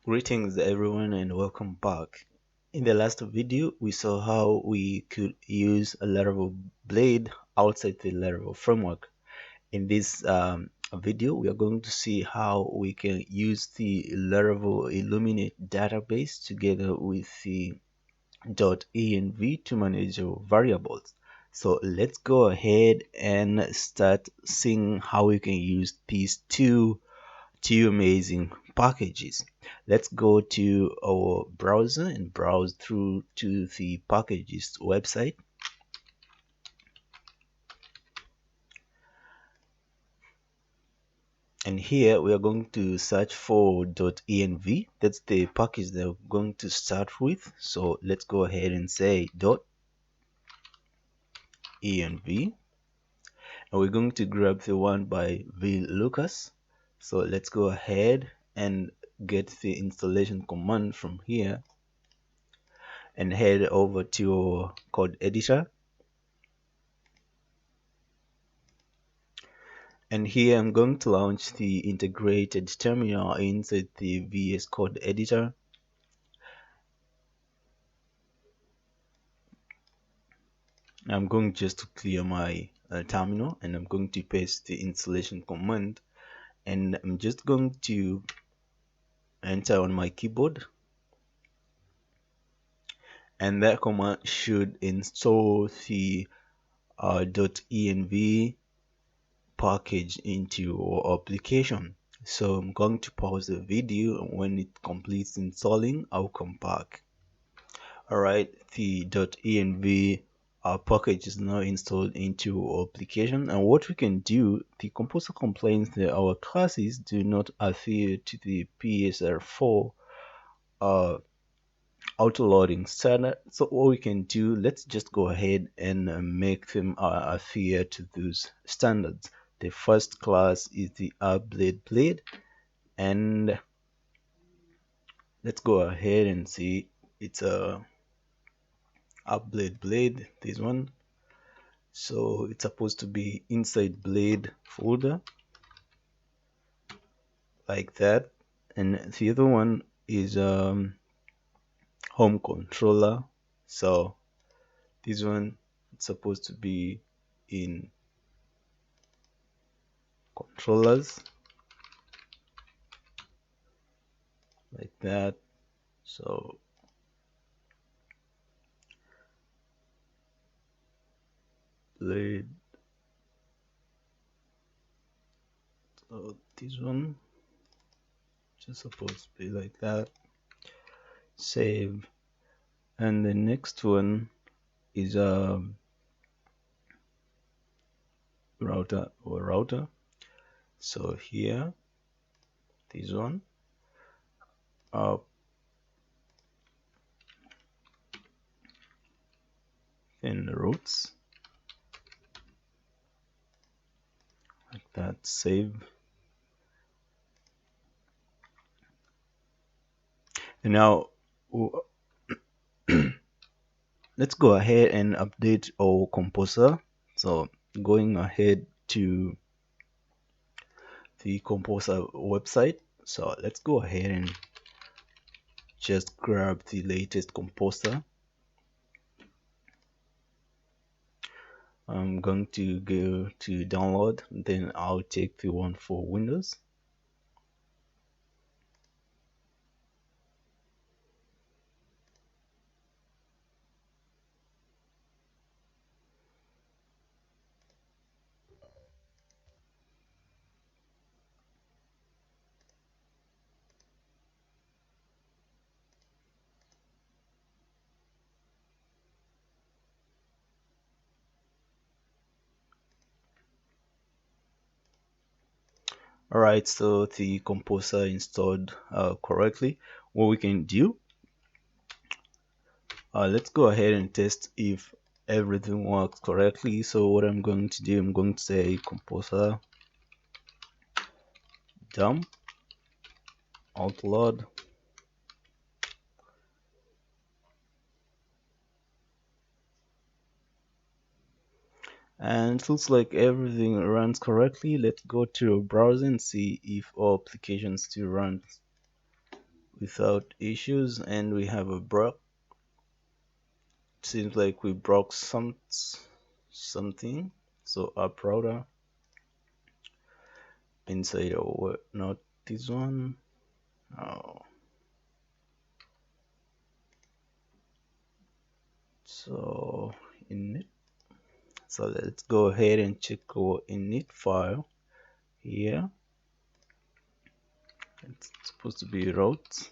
Greetings everyone and welcome back. In the last video, we saw how we could use a Laravel blade outside the Laravel framework. In this video, we are going to see how we can use the Laravel Illuminate database together with the .env to manage your variables. So let's go ahead and start seeing how we can use these two amazing packages. Let's go to our browser and browse through to the packages website. And here we are going to search for .env. That's the package that we're going to start with. So let's go ahead and say .env. And we're going to grab the one by vlookus. So let's go ahead and get the installation command from here and head over to your code editor. And here I'm going to launch the integrated terminal inside the VS Code editor. I'm going just to clear my terminal, and I'm going to paste the installation command, and I'm just going to enter on my keyboard, and that command should install the .env package into your application. So I'm going to pause the video, and when it completes installing, I'll come back. Alright, the .env package is now installed into our application, and what we can do, the composer complains that our classes do not adhere to the PSR4 auto-loading standard. So what we can do, let's just go ahead and make them adhere to those standards. The first class is the blade, and let's go ahead and see it's a blade, this one. So it's supposed to be inside blade folder like that, and the other one is home controller. So this one it's supposed to be in controllers like that. So blade, so this one just supposed to be like that. Save. And the next one is router. So here, this one up, then routes like that. Save. And now let's go ahead and update our composer. So going ahead to the composer website, so let's go ahead and just grab the latest composer. I'm going to go to download, then I'll take the one for Windows. Alright, so the composer installed correctly. What we can do, let's go ahead and test if everything works correctly. So what I'm going to do, I'm going to say composer dump outload, and it looks like everything runs correctly. Let's go to our browser and see if our application still runs. without issues, and we have a broke. Seems like we broke something. So up router inside our, not this one. Oh. So init. So let's go ahead and check our init file here. It's supposed to be routes.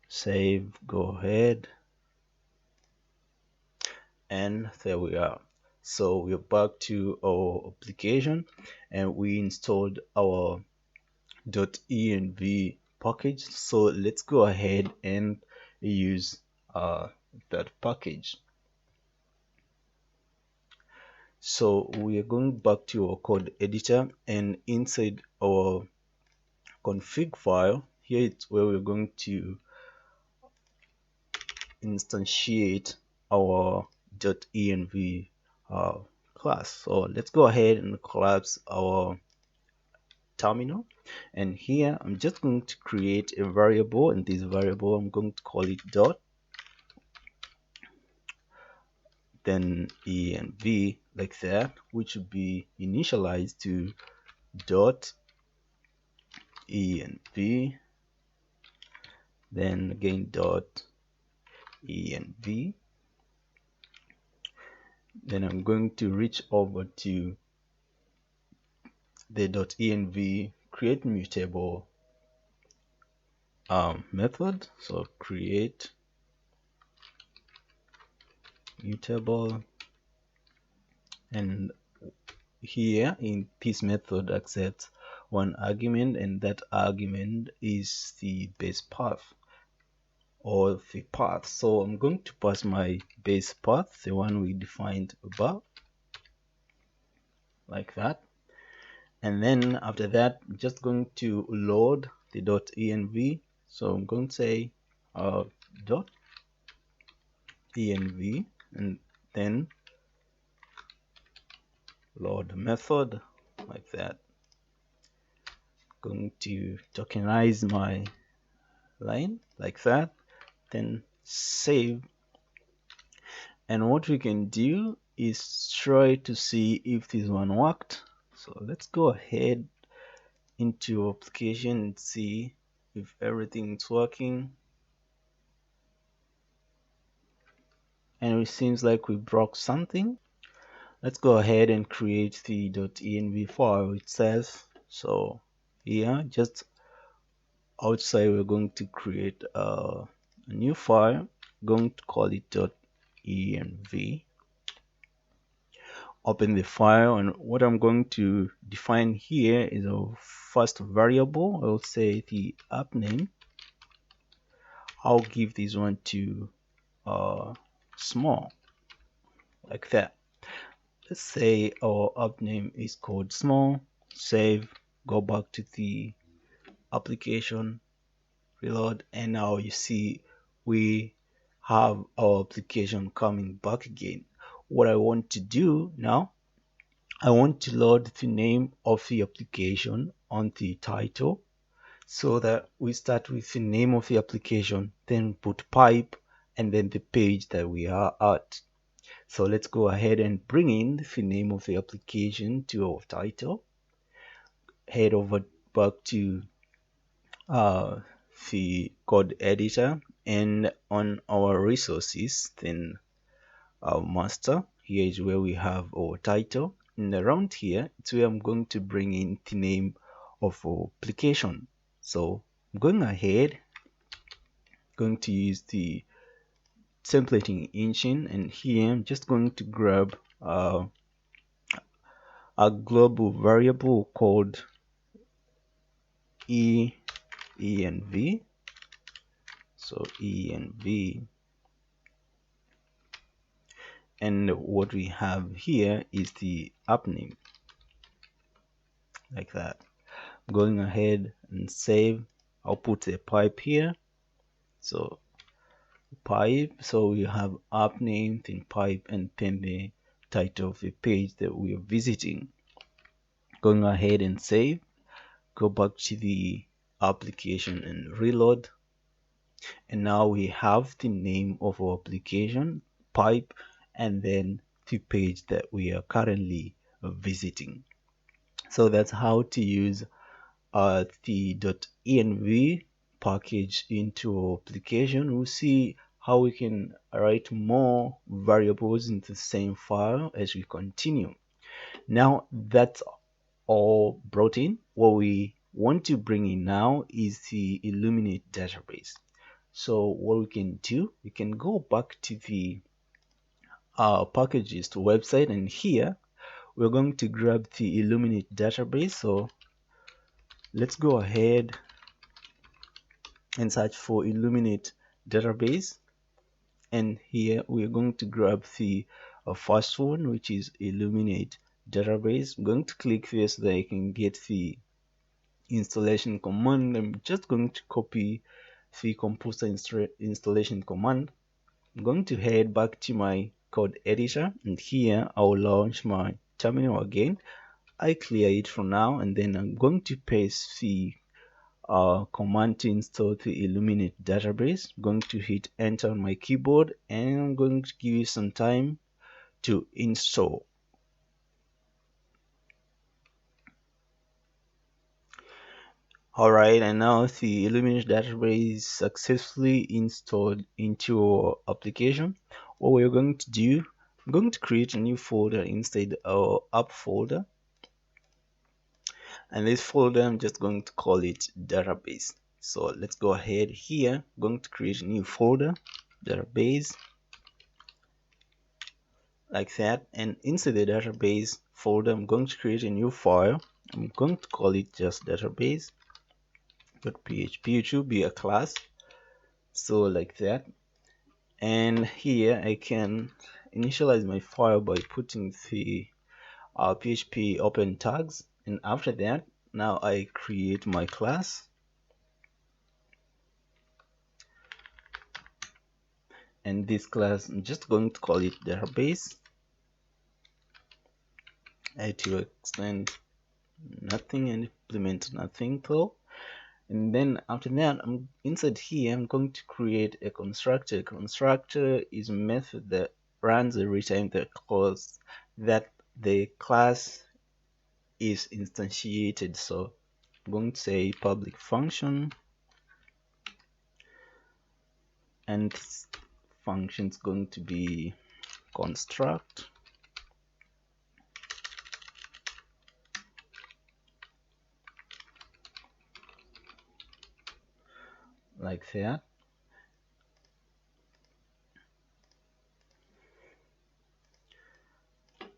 Save, go ahead, and there we are. So we're back to our application, and we installed our .env package. So let's go ahead and use that package. So we are going back to our code editor, and inside our config file here, it's where we're going to instantiate our .env class. So let's go ahead and collapse our terminal, and here I'm just going to create a variable, and this variable I'm going to call it dot, then env, like that, which would be initialized to dot env, then again dot env. Then I'm going to reach over to the .env create mutable method. So create mutable, and here in this method accepts one argument, and that argument is the base path or the path. So I'm going to pass my base path, the one we defined above, like that. And then after that, I'm just going to load the .env. So I'm going to say .env, and then load method, like that. Going to tokenize my line, like that, then save. And what we can do is try to see if this one worked. So let's go ahead into application and see if everything's working. And it seems like we broke something. Let's go ahead and create the .env file itself. So here, just outside, we're going to create a new file, going to call it .env. Open the file, and what I'm going to define here is a first variable. I'll say the app name. I'll give this one to small, like that. Let's say our app name is called small. Save, go back to the application, reload, and now you see we have our application coming back again. What I want to do now, I want to load the name of the application on the title, so that we start with the name of the application, then put pipe, and then the page that we are at. So let's go ahead and bring in the name of the application to our title. Head over back to the code editor, and on our resources, then our master, here is where we have our title, and around here it's where I'm going to bring in the name of our application. So I'm going ahead, going to use the templating engine, and here I'm just going to grab a global variable called env. So env, and what we have here is the app name, like that. Going ahead and save. I'll put a pipe here. So pipe, so we have app name, then pipe, and then the title of the page that we are visiting. Going ahead and save, go back to the application and reload. And now we have the name of our application, pipe, and then the page that we are currently visiting. So that's how to use the .env package into our application. We'll see how we can write more variables in the same file as we continue. Now that's all brought in. What we want to bring in now is the Illuminate database. So what we can do, we can go back to the packages to website, and here we're going to grab the Illuminate database. So let's go ahead and search for Illuminate database, and here we're going to grab the first one, which is Illuminate database. I'm going to click this so that I can get the installation command. I'm just going to copy the composer installation command. I'm going to head back to my code editor, and here I will launch my terminal again. I clear it for now, and then I'm going to paste the command to install the Illuminate database. I'm going to hit enter on my keyboard, and I'm going to give you some time to install. Alright, and now the Illuminate database is successfully installed into our application. What we're going to do, I'm going to create a new folder inside our app folder. And this folder, I'm just going to call it database. So let's go ahead here. I'm going to create a new folder, database, like that. And inside the database folder, I'm going to create a new file. I'm going to call it just database.php. It should be a class, so like that. And here I can initialize my file by putting the PHP open tags, and after that, now I create my class, and this class I'm just going to call it database. I to extend nothing and implement nothing though. And then after that, I'm inside here, I'm going to create a constructor. Constructor is a method that runs every time the class is instantiated. So I'm going to say public function, and this function is going to be construct, like that.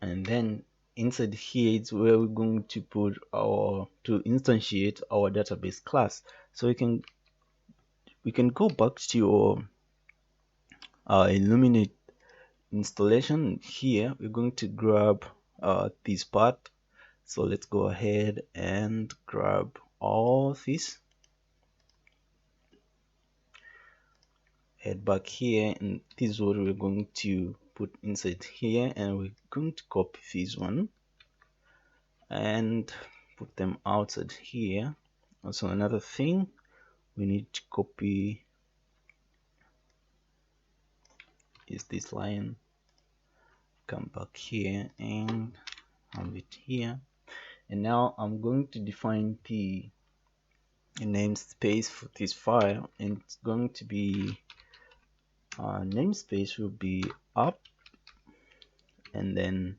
And then inside here is where we're going to put to instantiate our database class. So we can go back to our Illuminate installation. Here we're going to grab this part. So let's go ahead and grab all this, head back here, and this is what we're going to put inside here, and we're going to copy this one and put them outside here. Also, another thing, we need to copy is this line, come back here and have it here. And now I'm going to define the namespace for this file, and it's going to be namespace will be up, and then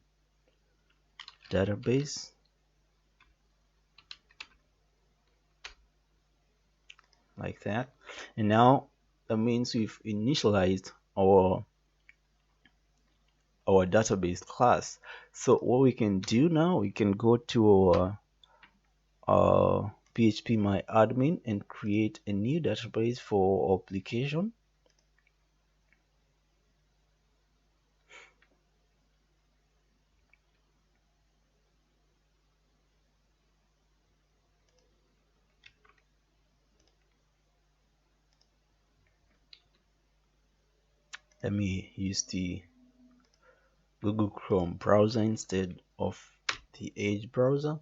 database, like that. And now that means we've initialized our database class. So what we can do now, we can go to our PHP my admin and create a new database for our application. Let me use the Google Chrome browser instead of the Edge browser.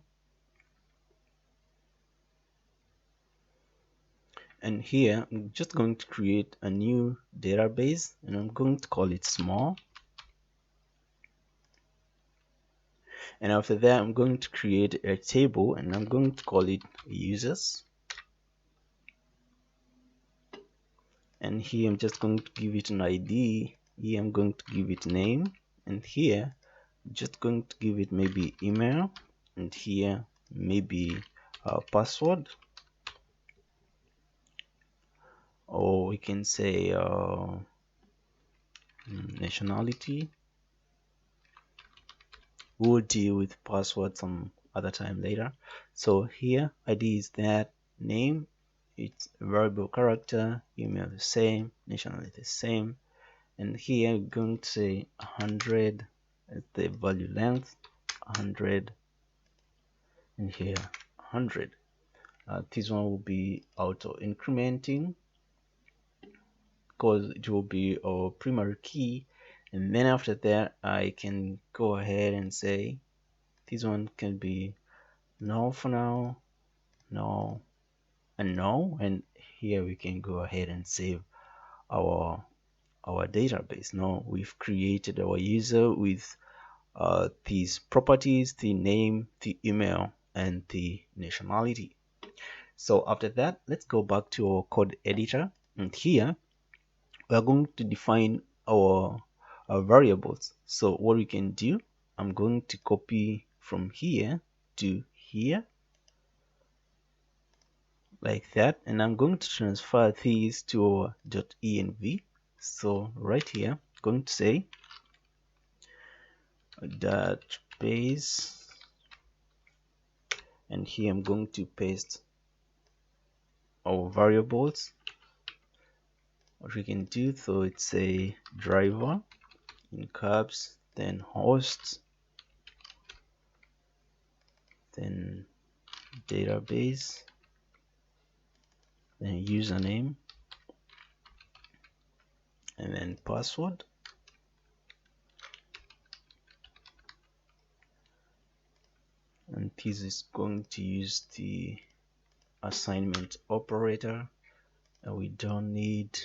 And here I'm just going to create a new database, and I'm going to call it small. And after that, I'm going to create a table, and I'm going to call it users. And here I'm just going to give it an ID. Here I'm going to give it name, and here I'm just going to give it maybe email, and here maybe password, or we can say nationality. We'll deal with password some other time later. So here ID is that, name, it's a variable character, email the same, nationality the same, and here we're going to say 100 as the value length, 100, and here 100. This one will be auto incrementing because it will be our primary key, and then after that I can go ahead and say this one can be null for now, null, and null, and here we can go ahead and save our database. Now we've created our user with these properties, the name, the email, and the nationality. So after that, let's go back to our code editor, and here we are going to define our variables. So what we can do, I'm going to copy from here to here like that, and I'm going to transfer these to our .env. So right here, I'm going to say database, and here I'm going to paste our variables. What we can do, so it's a driver in caps, then host, then database, then username, and then password. And this is going to use the assignment operator, and we don't need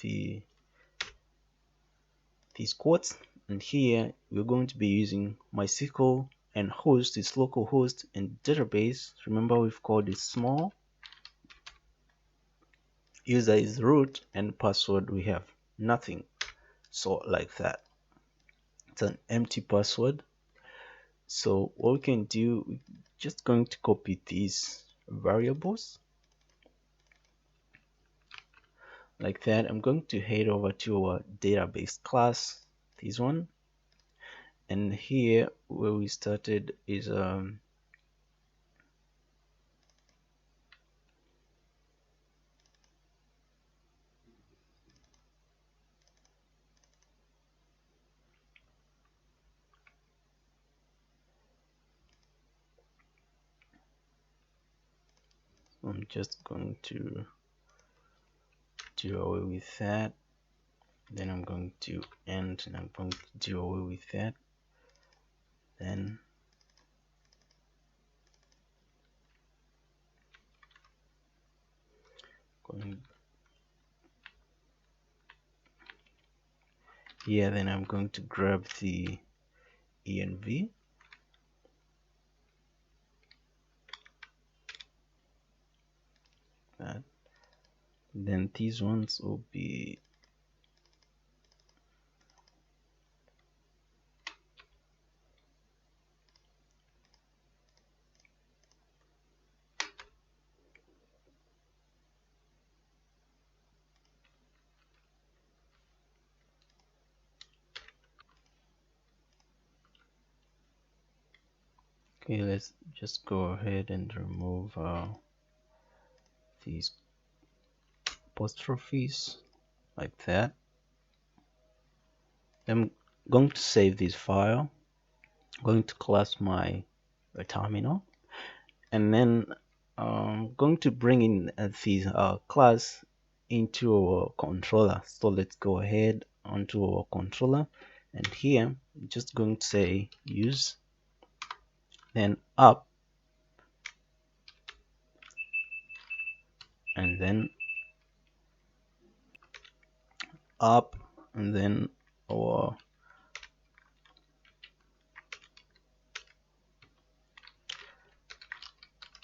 these quotes. And here we're going to be using MySQL, and host is localhost, and database, remember we've called it small, user is root, and password we have nothing. So like that, it's an empty password. So what we can do, we're just going to copy these variables like that. I'm going to head over to our database class, this one, and here where we started is I'm just going to do away with that, then I'm going to end, and I'm going to do away with that, then going here, then I'm going to grab the env, that, then these ones will be okay. Let's just go ahead and remove these apostrophes like that. I'm going to save this file, I'm going to class my terminal, and then I'm going to bring in this class into our controller. So let's go ahead onto our controller, and here I'm just going to say use, then up, and then up, and then our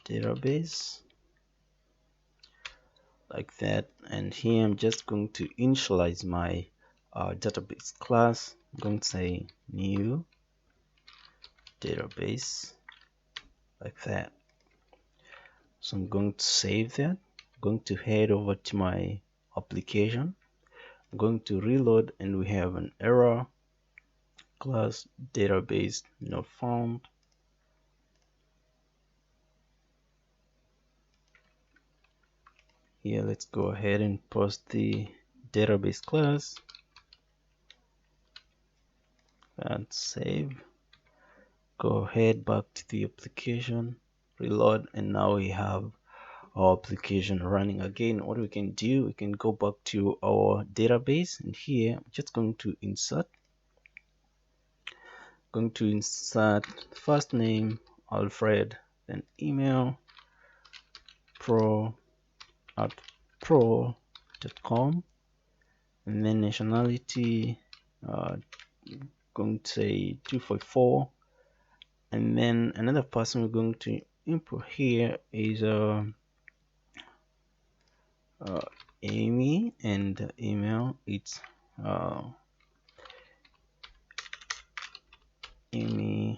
database like that. And here I'm just going to initialize my database class. I'm going to say new database like that. So I'm going to save that. I'm going to head over to my application. I'm going to reload, and we have an error, class database not found. Here, let's go ahead and post the database class and save. Go ahead back to the application, reload, and now we have our application running again. What we can do, we can go back to our database, and here I'm just going to insert first name Alfred, then email pro@pro.com, and then nationality going to say 244, and then another person we're going to input here is Amy, and the email it's amy@amy.com,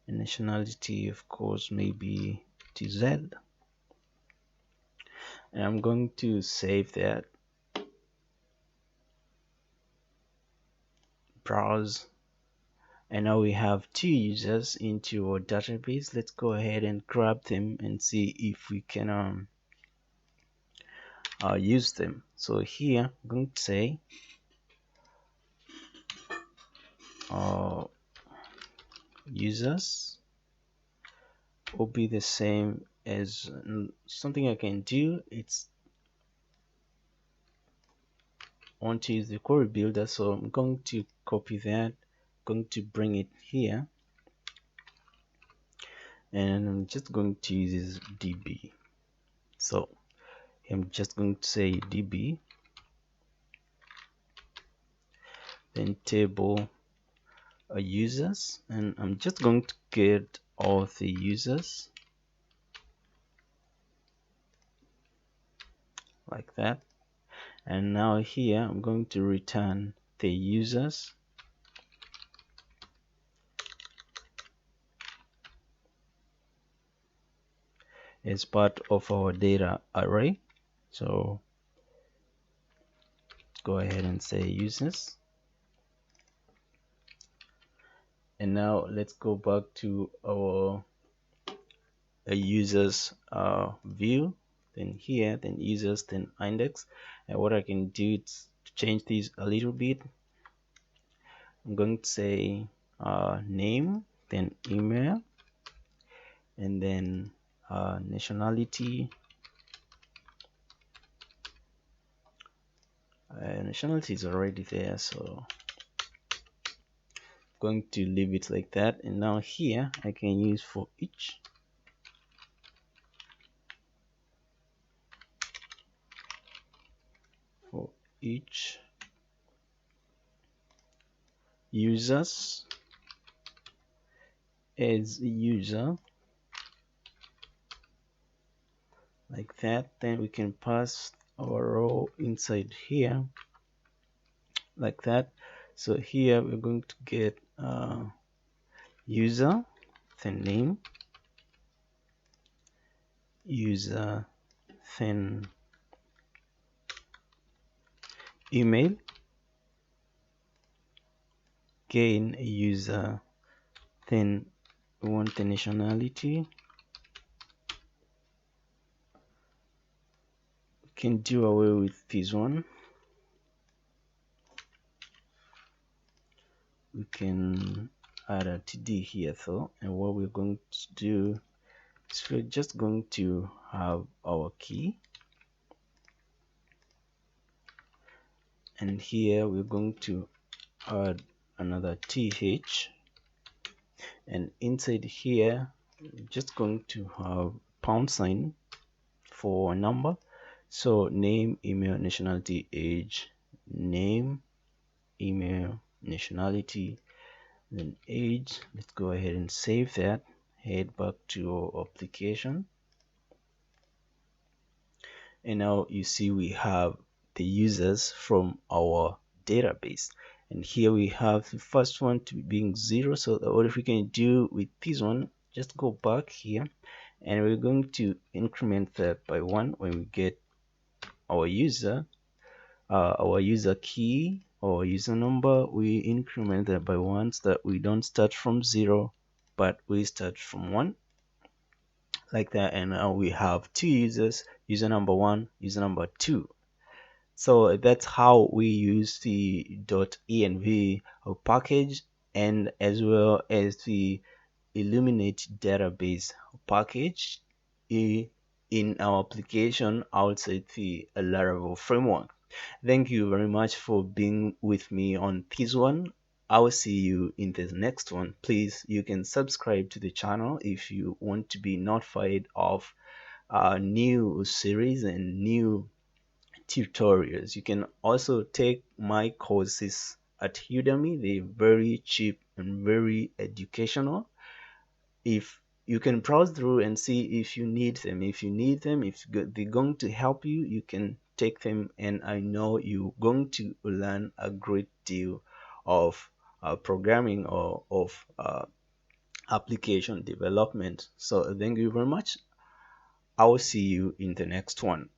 and nationality of course maybe TZ, and I'm going to save that, browse, and now we have 2 users into our database. Let's go ahead and grab them and see if we can use them. So here I'm going to say users will be the same as something I can do. It's want to use the query builder, so I'm going to copy that, going to bring it here, and I'm just going to use db. So I'm just going to say db, then table users, and I'm just going to get all the users like that. And now here I'm going to return the users as part of our data array. So go ahead and say users, and now let's go back to our users view, then here, then users, then index. And what I can do is to change these a little bit. I'm going to say name, then email, and then nationality. Nationality is already there, so I'm going to leave it like that. And now here I can use for each. For each users as a user like that, then we can pass our row inside here like that. So here we're going to get user, then name, user, then email, again user, then we want the nationality. We can do away with this one. We can add a td here though, and what we're going to do is we're just going to have our key, and here we're going to add another th, and inside here just going to have pound sign for a number. So name, email, nationality, age, name, email, nationality, then age. Let's go ahead and save that. Head back to our application. And now you see we have the users from our database. And here we have the first one to being 0. So what if we can do with this one, just go back here and we're going to increment that by 1 when we get our user key or user number. We increment that by 1 so that we don't start from 0 but we start from 1, like that. And now we have two users, user number 1, user number 2. So that's how we use the .env package, and as well as the Illuminate Database package in our application outside the Laravel framework. Thank you very much for being with me on this one. I will see you in the next one. Please, you can subscribe to the channel if you want to be notified of new series and new tutorials. You can also take my courses at Udemy. They're very cheap and very educational. If you can browse through and see if you need them. If you need them, if they're going to help you, you can take them, and I know you're going to learn a great deal of programming or of application development. So thank you very much. I will see you in the next one.